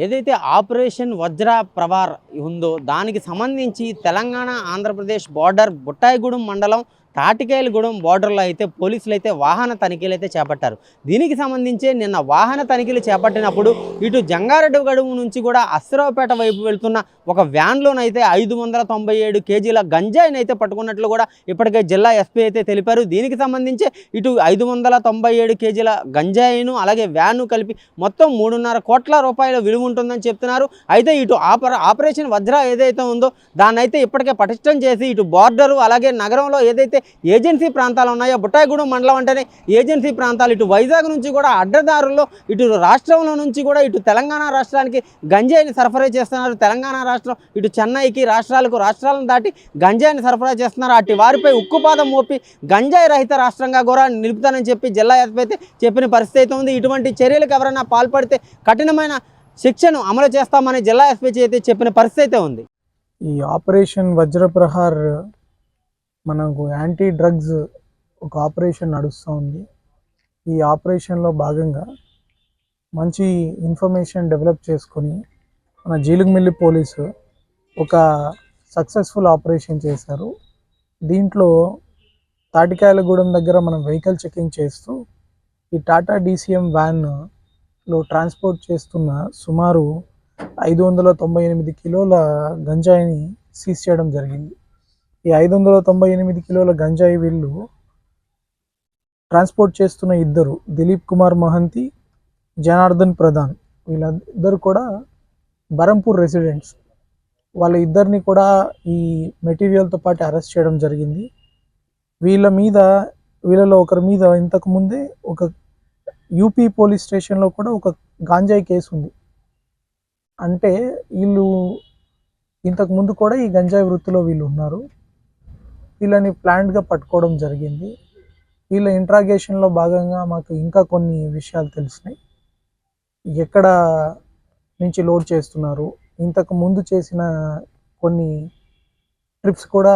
ఏదైతే ఆపరేషన్ వజ్ర ప్రవార్ ఉందో దానికి సంబంధించి తెలంగాణ ఆంధ్రప్రదేశ్ బార్డర్ బుట్టాయిగూడెం మండలం తాటికాయలగూడెం బార్డర్లో అయితే పోలీసులు అయితే వాహన తనిఖీలు అయితే చేపట్టారు. దీనికి సంబంధించి నిన్న వాహన తనిఖీలు చేపట్టినప్పుడు ఇటు జంగారెడ్డిగూడెం నుంచి కూడా అశ్రావుపేట వైపు వెళ్తున్న ఒక వ్యాన్లోనైతే 597 కేజీల గంజాయిని అయితే పట్టుకున్నట్లు కూడా ఇప్పటికే జిల్లా ఎస్పీ అయితే తెలిపారు. దీనికి సంబంధించి ఇటు 597 కేజీల గంజాయిను అలాగే వ్యాను కలిపి మొత్తం 3.5 కోట్ల రూపాయల విలువ ఉంటుందని చెప్తున్నారు. అయితే ఇటు ఆపరేషన్ వజ్ర ఏదైతే ఉందో దాన్ని అయితే ఇప్పటికే పటిష్టం చేసి ఇటు బార్డరు అలాగే నగరంలో ఏదైతే ఏజెన్సీ ప్రాంతాలు ఉన్నాయో బుట్టాయిగూడెం మండలం అంటేనే ఏజెన్సీ ప్రాంతాలు, ఇటు వైజాగ్ నుంచి కూడా అడ్డదారుల్లో ఇటు రాష్ట్రంలో నుంచి కూడా ఇటు తెలంగాణ రాష్ట్రానికి గంజాయిని సరఫరా చేస్తున్నారు. తెలంగాణ రాష్ట్రం ఇటు చెన్నైకి రాష్ట్రాలను దాటి గంజాయిని సరఫరా చేస్తున్నారు. అటు వారిపై ఉక్కుపాదం మోపి గంజాయి రహిత రాష్ట్రంగా కూడా నిలుపుతానని చెప్పి జిల్లా ఎస్పీ అయితే చెప్పిన పరిస్థితి అయితే ఉంది. ఇటువంటి చర్యలకు ఎవరైనా పాల్పడితే కఠినమైన శిక్షను అమలు చేస్తామని జిల్లా ఎస్పీ అయితే చెప్పిన పరిస్థితి అయితే ఉంది. ఈ ఆపరేషన్ వజ్రప్రహార్ మనకు యాంటీ డ్రగ్స్ ఒక ఆపరేషన్ నడుస్తూ ఉంది. ఈ ఆపరేషన్లో భాగంగా మంచి ఇన్ఫర్మేషన్ డెవలప్ చేసుకొని మన జీలుగుమిల్లి పోలీసు ఒక సక్సెస్ఫుల్ ఆపరేషన్ చేశారు. దీంట్లో తాటికాయలగూడెం దగ్గర మనం వెహికల్ చెకింగ్ చేస్తూ ఈ టాటా డీసీఎం వ్యాన్లో ట్రాన్స్పోర్ట్ చేస్తున్న సుమారు 598 కిలోల గంజాయిని సీజ్ చేయడం జరిగింది. ఈ 598 కిలోల గంజాయి వీళ్ళు ట్రాన్స్పోర్ట్ చేస్తున్న ఇద్దరు, దిలీప్ కుమార్ మహంతి, జనార్దన్ ప్రధాన్, వీళ్ళిద్దరు కూడా బరంపూర్ రెసిడెంట్స్. వాళ్ళ ఇద్దరిని కూడా ఈ మెటీరియల్తో పాటు అరెస్ట్ చేయడం జరిగింది. వీళ్ళలో ఒకరి మీద ఇంతకుముందే ఒక యూపీ పోలీస్ స్టేషన్లో కూడా ఒక గాంజాయి కేసు ఉంది. అంటే వీళ్ళు ఇంతకుముందు కూడా ఈ గంజాయి వృత్తిలో వీళ్ళు ఉన్నారు. వీళ్ళని ప్లాన్డ్గా పట్టుకోవడం జరిగింది. వీళ్ళ ఇంట్రాగేషన్లో భాగంగా మాకు ఇంకా కొన్ని విషయాలు తెలిసినాయి. ఎక్కడ నుంచి లోడ్ చేస్తున్నారు, ఇంతకు ముందు చేసిన కొన్ని ట్రిప్స్ కూడా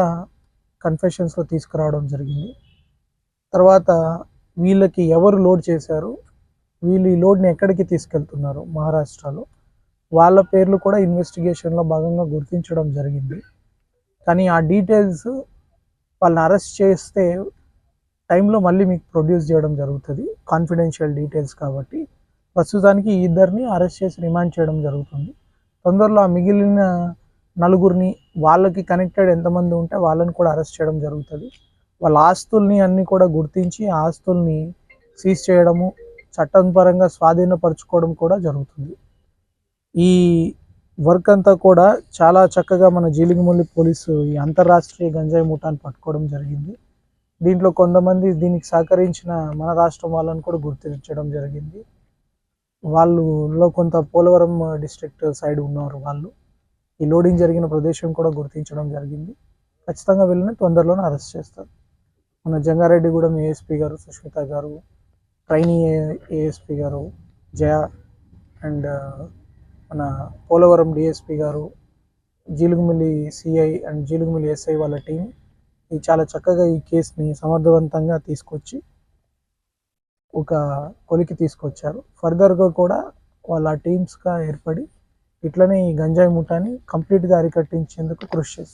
కన్ఫెషన్స్లో తీసుకురావడం జరిగింది. తర్వాత వీళ్ళకి ఎవరు లోడ్ చేశారు, వీళ్ళు ఈ లోడ్ని ఎక్కడికి తీసుకెళ్తున్నారు మహారాష్ట్రలో, వాళ్ళ పేర్లు కూడా ఇన్వెస్టిగేషన్లో భాగంగా గుర్తించడం జరిగింది. కానీ ఆ డీటెయిల్స్ వాళ్ళని అరెస్ట్ చేస్తే టైంలో మళ్ళీ మీకు ప్రొడ్యూస్ చేయడం జరుగుతుంది, కాన్ఫిడెన్షియల్ డీటెయిల్స్ కాబట్టి. ప్రస్తుతానికి ఈ ఇద్దరిని అరెస్ట్ చేసి రిమాండ్ చేయడం జరుగుతుంది. తొందరలో ఆ మిగిలిన నలుగురిని, వాళ్ళకి కనెక్టెడ్ ఎంతమంది ఉంటే వాళ్ళని కూడా అరెస్ట్ చేయడం జరుగుతుంది. వాళ్ళ ఆస్తుల్ని అన్నీ కూడా గుర్తించి ఆ ఆస్తుల్ని సీజ్ చేయడము, చట్టపరంగా స్వాధీనపరచుకోవడం కూడా జరుగుతుంది. ఈ వర్క్ అంతా కూడా చాలా చక్కగా మన జీలుగుమిల్లి పోలీసు ఈ అంతర్రాష్ట్రీయ గంజాయి ముఠాన్ని పట్టుకోవడం జరిగింది. దీంట్లో కొంతమంది దీనికి సహకరించిన మన రాష్ట్రం వాళ్ళని కూడా గుర్తించడం జరిగింది. వాళ్ళలో కొంత పోలవరం డిస్ట్రిక్ట్ సైడ్ ఉన్నారు. వాళ్ళు ఈ లోడింగ్ జరిగిన ప్రదేశం కూడా గుర్తించడం జరిగింది. ఖచ్చితంగా వీళ్ళని తొందరలోనే అరెస్ట్ చేస్తారు. మన జంగారెడ్డిగూడెం ఏఎస్పీ గారు సుష్మిత గారు, ట్రైనీ ఏఎస్పీ గారు జయ, అండ్ మన పోలవరం డిఎస్పీ గారు, Jeelugumilli CI and Jeelugumilli SI వాళ్ళ టీం ఈ చాలా చక్కగా ఈ కేసుని సమర్థవంతంగా తీసుకొచ్చి ఒక కొలికి తీసుకొచ్చారు. ఫర్దర్గా కూడా వాళ్ళ టీమ్స్గా ఏర్పడి ఇట్లనే ఈ గంజాయి ముఠాని కంప్లీట్గా అరికట్టించేందుకు కృషి చేస్తారు.